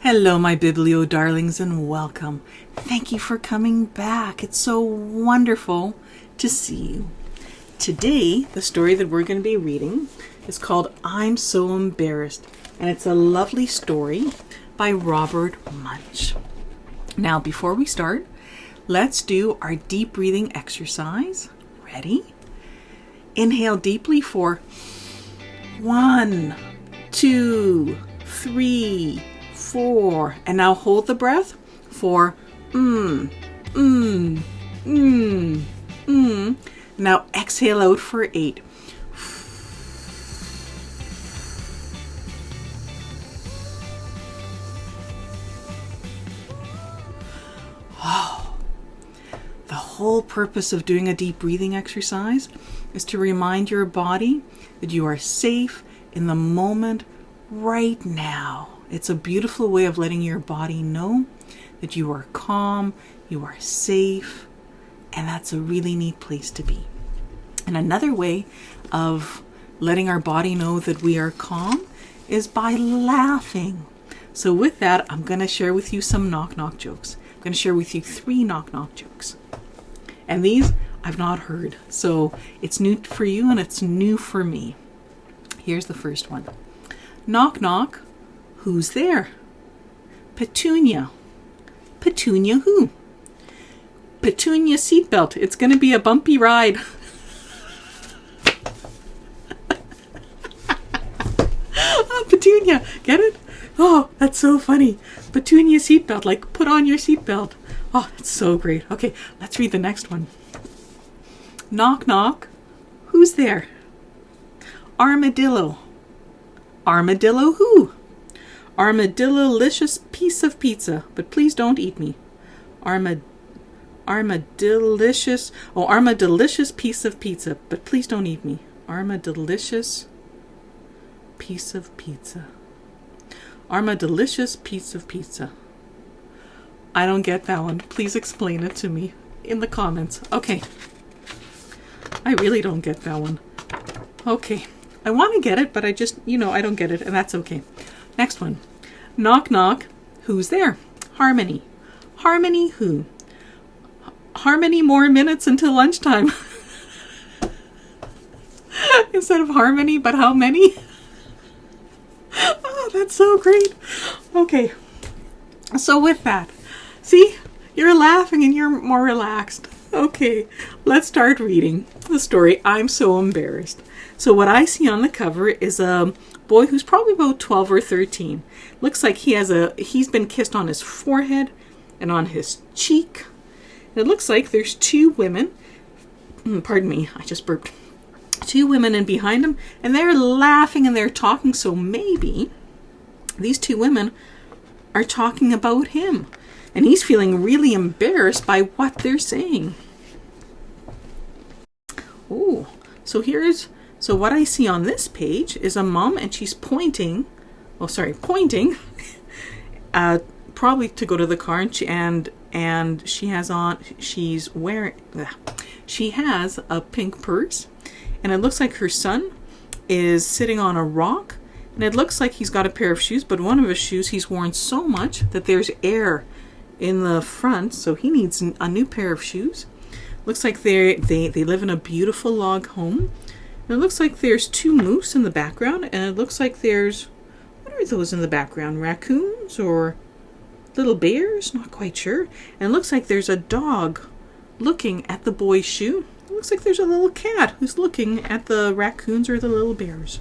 Hello, my Biblio darlings, and welcome. Thank you for coming back. It's so wonderful to see you. Today, the story that we're going to be reading is called I'm So Embarrassed, and it's a lovely story by Robert Munsch. Now, before we start, let's do our deep breathing exercise. Ready? Inhale deeply for 1, 2, 3, 4, and now hold the breath for Now exhale out for 8. The whole purpose of doing a deep breathing exercise is to remind your body that you are safe in the moment right now. It's a beautiful way of letting your body know that you are calm, you are safe, and that's a really neat place to be. And another way of letting our body know that we are calm is by laughing. So with that, I'm going to share with you some knock-knock jokes. I'm going to share with you 3 knock-knock jokes. And these I've not heard, so it's new for you and it's new for me. Here's the first one. Knock, knock. Who's there? Petunia. Petunia who? Petunia seatbelt. It's going to be a bumpy ride. Oh, Petunia. Get it? Oh, that's so funny. Petunia seatbelt. Like, put on your seatbelt. Oh, that's so great. Okay, let's read the next one. Knock, knock. Who's there? Armadillo. Armadillo who? Armadillo-licious piece of pizza, but please don't eat me. Armadilicious piece of pizza, but please don't eat me. Armadilicious piece of pizza. Armadilicious piece of pizza. I don't get that one. Please explain it to me in the comments. Okay. I really don't get that one. Okay. I want to get it, but I just, I don't get it, and that's okay. Next one. Knock, knock. Who's there? Harmony. Harmony who? Harmony more minutes until lunchtime. Instead of harmony, but how many? Oh, that's so great. Okay. So with that, see, you're laughing and you're more relaxed. Okay, let's start reading the story I'm So Embarrassed. So what I see on the cover is a boy who's probably about 12 or 13. Looks like he's been kissed on his forehead and on his cheek. And it looks like there's 2 women. Pardon me, I just burped. 2 women in behind him, and they're laughing and they're talking. So maybe these 2 women are talking about him, and he's feeling really embarrassed by what they're saying. Oh, so what I see on this page is a mom, and she's pointing, probably to go to the car, and she has a pink purse, and it looks like her son is sitting on a rock, and it looks like he's got a pair of shoes, but one of his shoes he's worn so much that there's air in the front, so he needs a new pair of shoes. Looks like they live in a beautiful log home. And it looks like there's 2 moose in the background, and it looks like what are those in the background? Raccoons or little bears? Not quite sure. And it looks like there's a dog looking at the boy's shoe. It looks like there's a little cat who's looking at the raccoons or the little bears.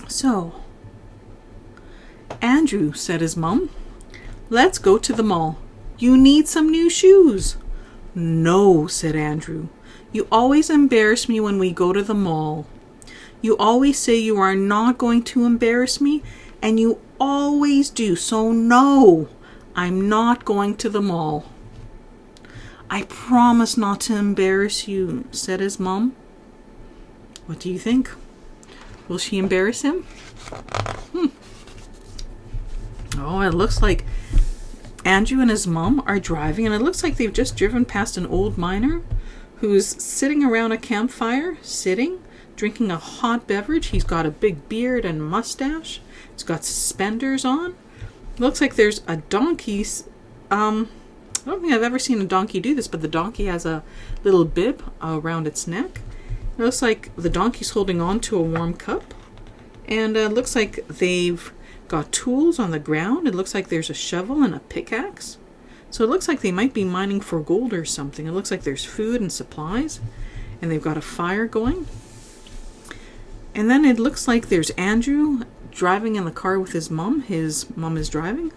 So, Andrew, said his mom, let's go to the mall. You need some new shoes. No, said Andrew. You always embarrass me when we go to the mall. You always say you are not going to embarrass me, and you always do. So no, I'm not going to the mall. I promise not to embarrass you, said his mom. What do you think? Will she embarrass him? Oh, it looks like Andrew and his mom are driving, and it looks like they've just driven past an old miner who's sitting around a campfire, drinking a hot beverage. He's got a big beard and mustache. He's got suspenders on. looks like there's a donkey. I don't think I've ever seen a donkey do this, but the donkey has a little bib around its neck. It looks like the donkey's holding on to a warm cup. And it looks like they've got tools on the ground. It looks like there's a shovel and a pickaxe. So it looks like they might be mining for gold or something. It looks like there's food and supplies. And they've got a fire going. And then it looks like there's Andrew driving in the car with his mom. His mom is driving.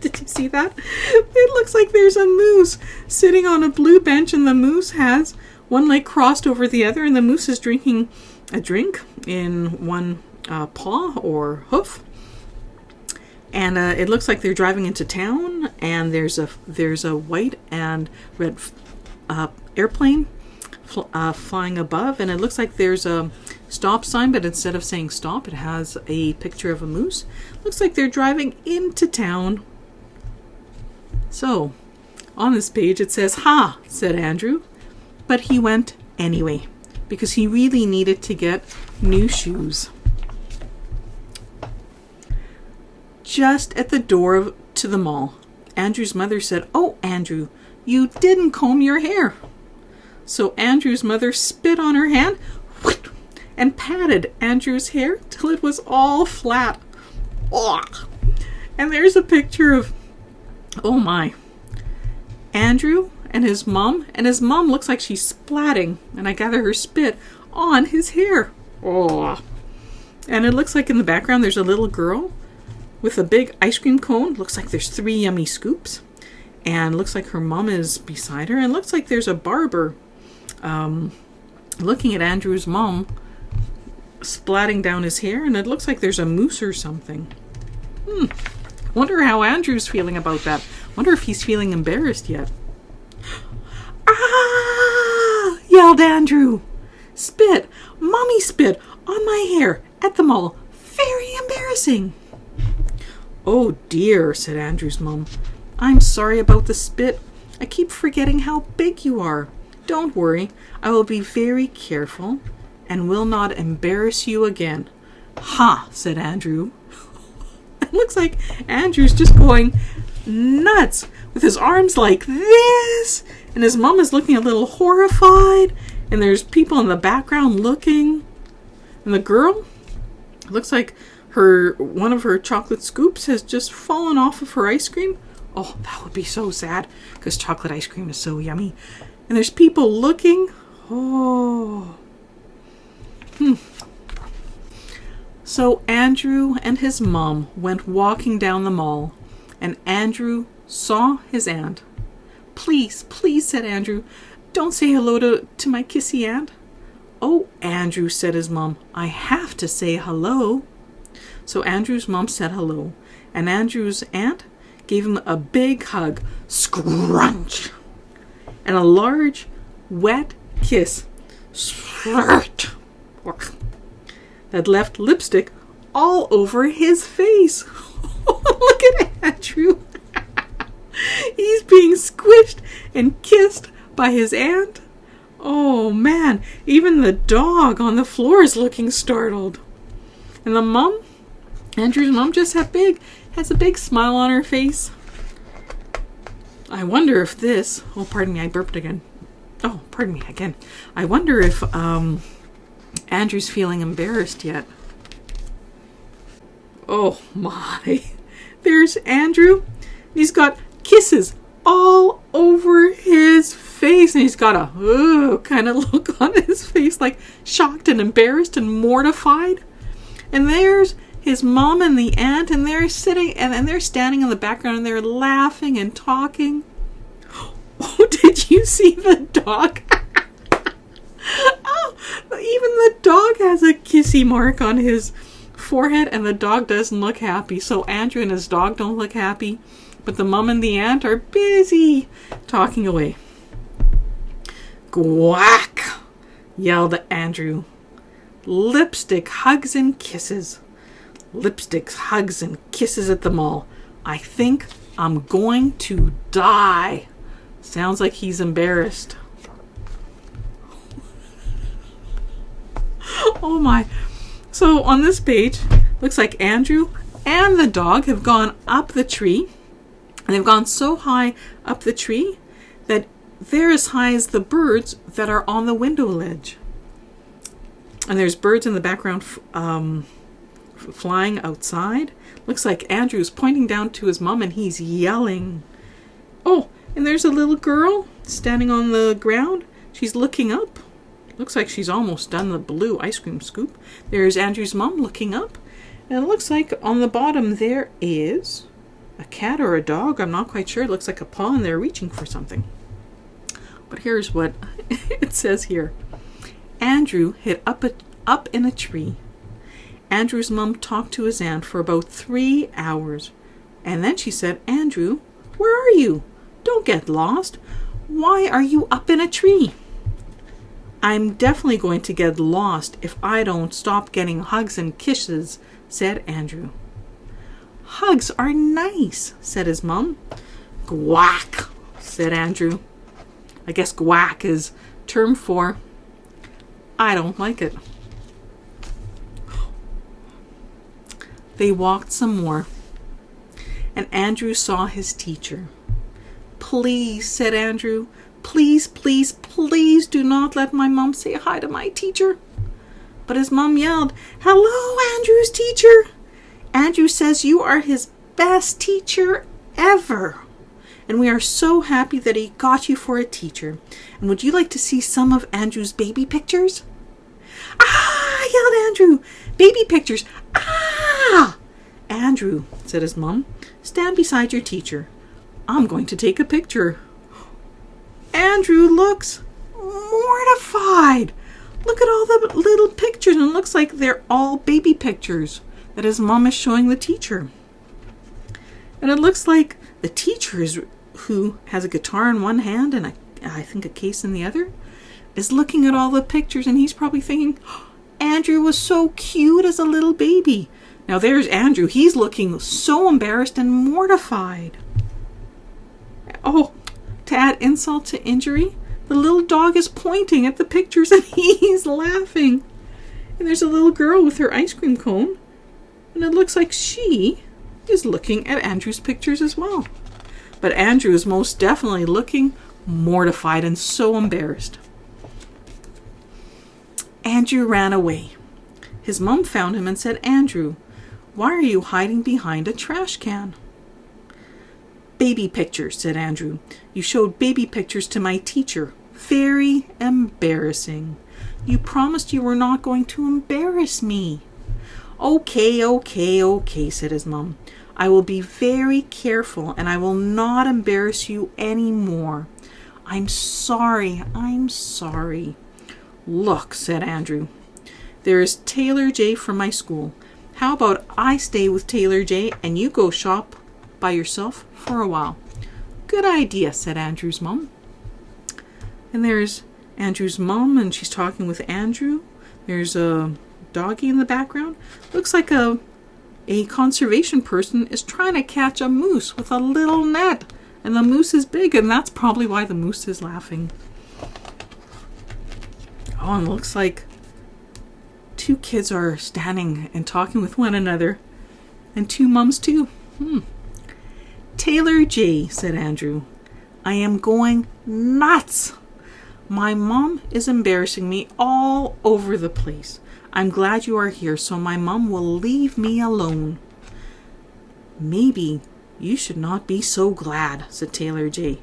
Did you see that? It looks like there's a moose sitting on a blue bench, and the moose has one leg crossed over the other, and the moose is drinking a drink in one paw or hoof. And it looks like they're driving into town, and there's a white and red airplane flying above, and it looks like there's a stop sign, but instead of saying stop, it has a picture of a moose. Looks like they're driving into town. So, on this page it says, "Ha," said Andrew, but he went anyway, because he really needed to get new shoes. Just at the door to the mall, Andrew's mother said, "Oh, Andrew, you didn't comb your hair." So Andrew's mother spit on her hand and patted Andrew's hair till it was all flat. Oh. And there's a picture of, oh my, Andrew and his mom looks like she's splatting, and I gather her spit on his hair. Oh. And it looks like in the background there's a little girl with a big ice cream cone. Looks like there's 3 yummy scoops. And looks like her mom is beside her. And looks like there's a barber looking at Andrew's mom splatting down his hair. And it looks like there's a moose or something. Wonder how Andrew's feeling about that. Wonder if he's feeling embarrassed yet. "Ah!" yelled Andrew. "Spit! Mommy spit on my hair at the mall. Very embarrassing." "Oh dear," said Andrew's mom. "I'm sorry about the spit. I keep forgetting how big you are. Don't worry. I will be very careful and will not embarrass you again." "Ha," said Andrew. It looks like Andrew's just going nuts with his arms like this, and his mom is looking a little horrified, and there's people in the background looking. And the girl, it looks like one of her chocolate scoops has just fallen off of her ice cream. Oh, that would be so sad, because chocolate ice cream is so yummy. And there's people looking. Oh. So Andrew and his mom went walking down the mall, and Andrew saw his aunt. "Please, please," said Andrew, "don't say hello to my kissy aunt." "Oh, Andrew," said his mom, "I have to say hello." So Andrew's mom said hello, and Andrew's aunt gave him a big hug, scrunch, and a large, wet kiss, that left lipstick all over his face. Look at Andrew. He's being squished and kissed by his aunt. Oh man, even the dog on the floor is looking startled. And the mom, Andrew's mom, just has a big smile on her face. I wonder if this, oh pardon me, I burped again. Oh, pardon me again. I wonder if Andrew's feeling embarrassed yet. Oh my. There's Andrew. He's got kisses all over his face, and he's got a kind of look on his face, like shocked and embarrassed and mortified. And there's his mom and the aunt, and they're sitting and they're standing in the background, and they're laughing and talking. Oh, did you see the dog? Oh, even the dog has a kissy mark on his forehead, and the dog doesn't look happy. So Andrew and his dog don't look happy, but the mom and the aunt are busy talking away. "Quack!" yelled Andrew. "Lipstick, hugs, and kisses. Lipsticks, hugs, and kisses at the mall. I think I'm going to die." Sounds like he's embarrassed. Oh my. So on this page, looks like Andrew and the dog have gone up the tree, and they've gone so high up the tree that they're as high as the birds that are on the window ledge. And there's birds in the background flying outside. Looks like Andrew's pointing down to his mom and he's yelling. Oh, and there's a little girl standing on the ground. She's looking up. Looks like she's almost done the blue ice cream scoop. There's Andrew's mom looking up. And it looks like on the bottom there is a cat or a dog. I'm not quite sure. It looks like a paw and they're reaching for something. But here's what it says here. Andrew hid up in a tree. Andrew's mom talked to his aunt for about 3 hours. And then she said, Andrew, where are you? Don't get lost. Why are you up in a tree? I'm definitely going to get lost if I don't stop getting hugs and kisses, said Andrew. Hugs are nice, said his mom. Gwack, said Andrew. I guess gwack is term for I don't like it. They walked some more, and Andrew saw his teacher. Please, said Andrew, please, please, please do not let my mom say hi to my teacher. But his mom yelled, Hello, Andrew's teacher. Andrew says you are his best teacher ever. And we are so happy that he got you for a teacher. And would you like to see some of Andrew's baby pictures? Ah, yelled Andrew. Baby pictures. Ah! Andrew, said his mom, stand beside your teacher. I'm going to take a picture. Andrew looks mortified. Look at all the little pictures, and it looks like they're all baby pictures that his mom is showing the teacher. And it looks like the teacher who has a guitar in one hand and I think a case in the other, is looking at all the pictures, and he's probably thinking, Andrew was so cute as a little baby. Now there's Andrew. He's looking so embarrassed and mortified. Oh, to add insult to injury, the little dog is pointing at the pictures and he's laughing. And there's a little girl with her ice cream cone, and it looks like she is looking at Andrew's pictures as well. But Andrew is most definitely looking mortified and so embarrassed. Andrew ran away. His mom found him and said, Andrew, why are you hiding behind a trash can? Baby pictures, said Andrew. You showed baby pictures to my teacher. Very embarrassing. You promised you were not going to embarrass me. Okay, said his mom. I will be very careful and I will not embarrass you anymore. I'm sorry. Look, said Andrew. There is Taylor J from my school. How about I stay with Taylor J and you go shop by yourself for a while? Good idea, said Andrew's mom. And there's Andrew's mom, and she's talking with Andrew. There's a doggy in the background. Looks like a conservation person is trying to catch a moose with a little net. And the moose is big, and that's probably why the moose is laughing. Oh, and it looks like two kids are standing and talking with one another. And two mums too. Taylor J, said Andrew. I am going nuts. My mom is embarrassing me all over the place. I'm glad you are here so my mom will leave me alone. Maybe you should not be so glad, said Taylor J.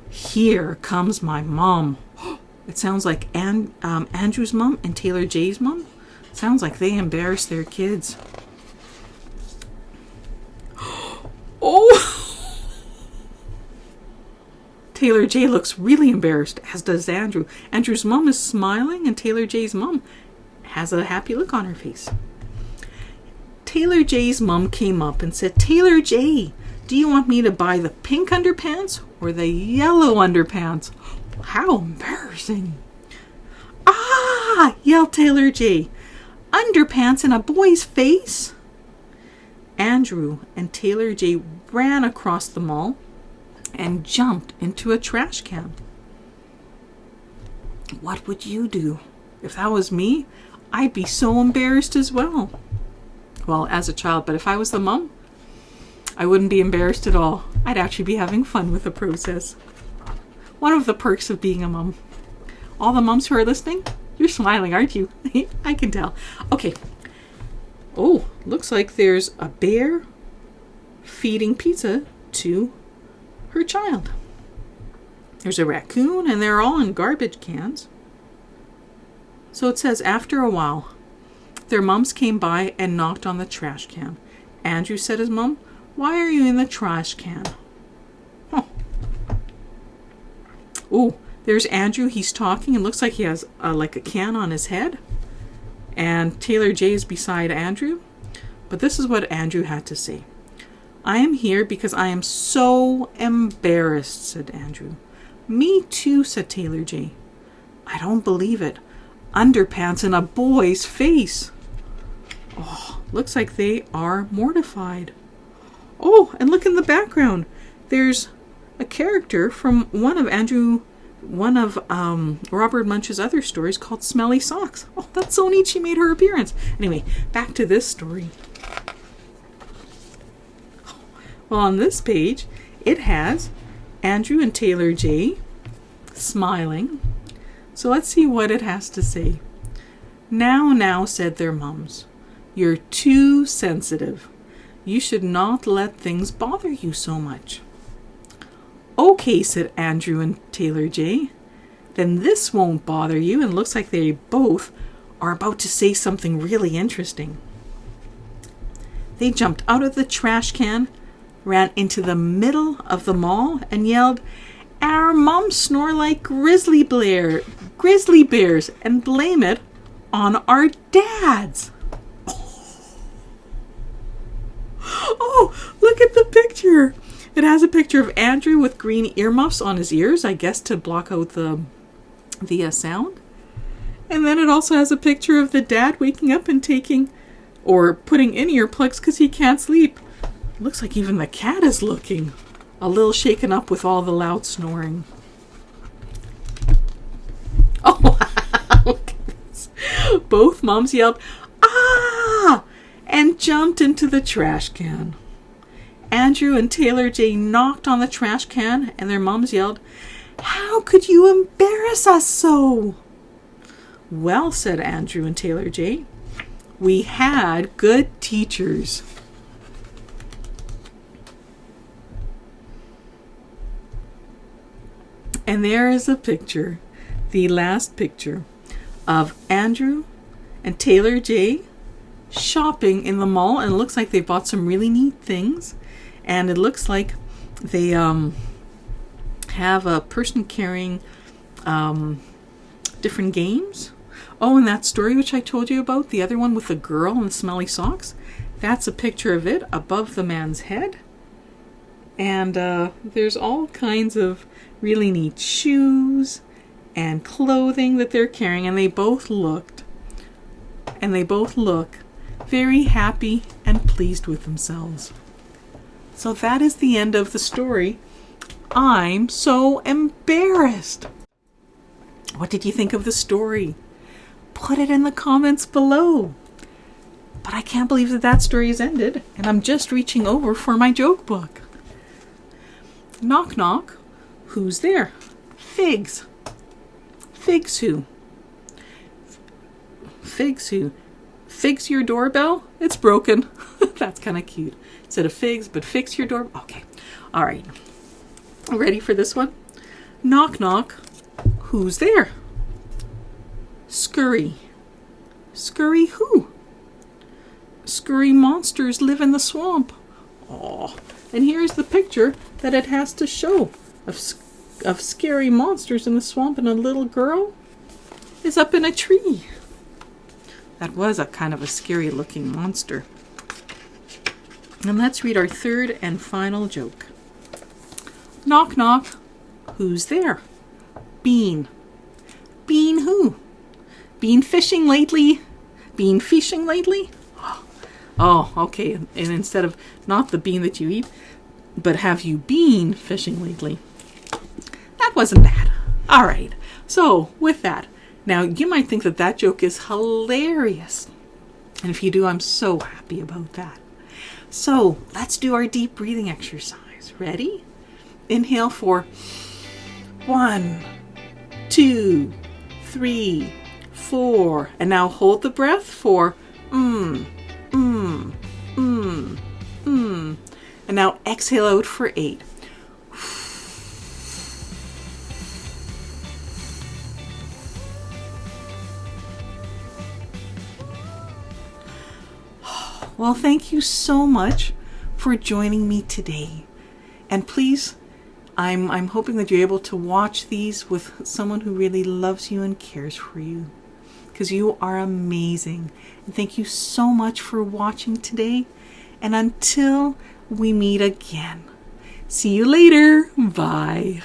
Here comes my mom. It sounds like Andrew's mom and Taylor J's mom. Sounds like they embarrassed their kids. Oh! Taylor J looks really embarrassed, as does Andrew. Andrew's mom is smiling, and Taylor J's mom has a happy look on her face. Taylor J's mom came up and said, Taylor J, do you want me to buy the pink underpants or the yellow underpants? How embarrassing. Ah, yelled Taylor J. Underpants in a boy's face? Andrew and Taylor J ran across the mall and jumped into a trash can. What would you do? If that was me, I'd be so embarrassed as well. Well, as a child, but if I was the mom, I wouldn't be embarrassed at all. I'd actually be having fun with the process. One of the perks of being a mom. All the moms who are listening, you're smiling, aren't you? I can tell. Okay. Oh, looks like there's a bear feeding pizza to her child. There's a raccoon, and they're all in garbage cans. So it says, after a while, their mums came by and knocked on the trash can. Andrew said his mum, "Why are you in the trash can?" Oh. Oh, there's Andrew. He's talking. It looks like he has like a can on his head. And Taylor J is beside Andrew. But this is what Andrew had to say. "I am here because I am so embarrassed," said Andrew. "Me too," said Taylor J. "I don't believe it. Underpants in a boy's face." Oh, looks like they are mortified. Oh, and look in the background. There's a character from one of Robert Munch's other stories called Smelly Socks. Oh, that's so neat. She made her appearance. Anyway, back to this story. Well, on this page, it has Andrew and Taylor J smiling. So let's see what it has to say. Now, said their mums. "You're too sensitive. You should not let things bother you so much." "Okay," said Andrew and Taylor J. "Then this won't bother you," and looks like they both are about to say something really interesting. They jumped out of the trash can, ran into the middle of the mall, and yelled, "Our moms snore like grizzly bears, and blame it on our dads." Oh, look at the picture. It has a picture of Andrew with green earmuffs on his ears, I guess to block out the sound. And then it also has a picture of the dad waking up and putting in earplugs because he can't sleep. Looks like even the cat is looking a little shaken up with all the loud snoring. Oh, look at this. Both moms yelled, "Ah!" and jumped into the trash can. Andrew and Taylor J knocked on the trash can, and their mums yelled, "How could you embarrass us so?" "Well," said Andrew and Taylor J, "we had good teachers." And there is a picture, the last picture, of Andrew and Taylor J shopping in the mall, and it looks like they bought some really neat things, and it looks like they have a person carrying different games. Oh, and that story which I told you about, the other one with the girl and the smelly socks, that's a picture of it above the man's head. And there's all kinds of really neat shoes and clothing that they're carrying, and they both look very happy and pleased with themselves. So that is the end of the story. I'm so embarrassed. What did you think of the story? Put it in the comments below. But I can't believe that story has ended, and I'm just reaching over for my joke book. Knock, knock. Who's there? Figs. Figs who? Figs who? Figs your doorbell? It's broken. That's kind of cute. Instead of figs, but fix your door. Okay. All right. Ready for this one? Knock, knock. Who's there? Scurry. Scurry who? Scurry monsters live in the swamp. Oh, and here's the picture that it has to show of scary monsters in the swamp, and a little girl is up in a tree. That was a kind of a scary looking monster. And let's read our third and final joke. Knock, knock. Who's there? Bean. Bean who? Been fishing lately? Been fishing lately? Oh, okay. And instead of not the bean that you eat, but have you been fishing lately? That wasn't bad. All right. So with that, now you might think that joke is hilarious. And if you do, I'm so happy about that. So let's do our deep breathing exercise. Ready? Inhale for 1, 2, 3, 4. And now hold the breath for And now exhale out for 8. Well, thank you so much for joining me today. And please, I'm hoping that you're able to watch these with someone who really loves you and cares for you, because you are amazing. And thank you so much for watching today. And until we meet again, see you later. Bye.